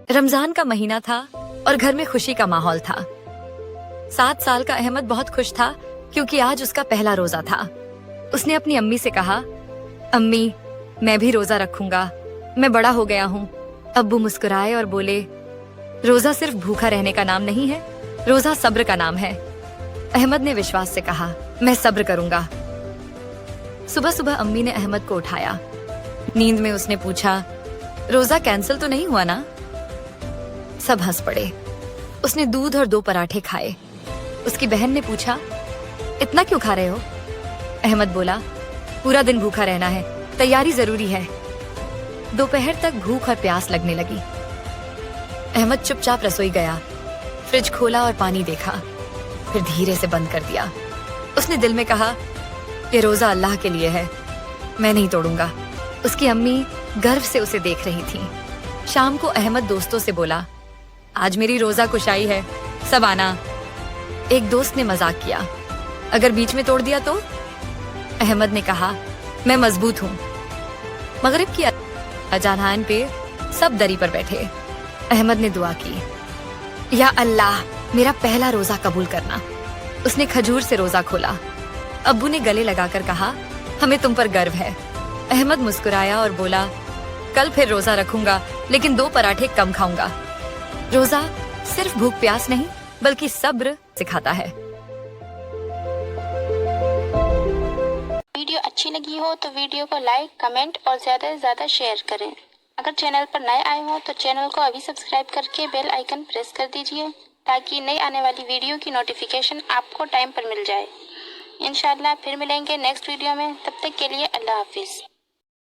रमजान का महीना था और घर में खुशी का माहौल था। 7 साल का अहमद बहुत खुश था क्योंकि आज उसका पहला रोजा था। उसने अपनी अम्मी से कहा, अम्मी, मैं भी रोजा रखूंगा, मैं बड़ा हो गया हूँ। अब्बू मुस्कुराए और बोले, रोजा सिर्फ भूखा रहने का नाम नहीं है, रोजा सब्र का नाम है। अहमद ने विश्वास से कहा, मैं सब्र करूंगा। सुबह सुबह अम्मी ने अहमद को उठाया। नींद में उसने पूछा, रोजा कैंसिल तो नहीं हुआ ना? सब हंस पड़े। उसने दूध और 2 पराठे खाए। उसकी बहन ने पूछा, इतना क्यों खा रहे हो? अहमद बोला, पूरा दिन भूखा रहना है, तैयारी जरूरी है। दोपहर तक भूख और प्यास लगने लगी। अहमद चुपचाप रसोई गया, फ्रिज खोला और पानी देखा, फिर धीरे से बंद कर दिया। उसने दिल में कहा, ये रोजा अल्लाह के लिए है, मैं नहीं तोड़ूंगा। उसकी अम्मी गर्व से उसे देख रही थी। शाम को अहमद दोस्तों से बोला, आज मेरी रोजा कुशाई है, सब आना। एक दोस्त ने मजाक किया, अगर बीच में तोड़ दिया तो? अहमद ने कहा, मैं मजबूत हूँ। मगरिब की अजान पे सब दरी पर बैठे। अहमद ने दुआ की, या अल्लाह, मेरा पहला रोजा कबूल करना। उसने खजूर से रोजा खोला। अब्बू ने गले लगाकर कहा, हमें तुम पर गर्व है। अहमद मुस्कुराया और बोला, कल फिर रोजा रखूंगा, लेकिन 2 पराठे कम खाऊंगा। रोजा सिर्फ भूख प्यास नहीं, बल्कि सब्र सिखाता है। वीडियो अच्छी लगी हो तो वीडियो को लाइक, कमेंट और ज्यादा से ज्यादा शेयर करें। अगर चैनल पर नए आए हो तो चैनल को अभी सब्सक्राइब करके बेल आइकन प्रेस कर दीजिए, ताकि नई आने वाली वीडियो की नोटिफिकेशन आपको टाइम पर मिल जाए। इंशाल्लाह फिर मिलेंगे नेक्स्ट वीडियो में। तब तक के लिए अल्लाह हाफिज।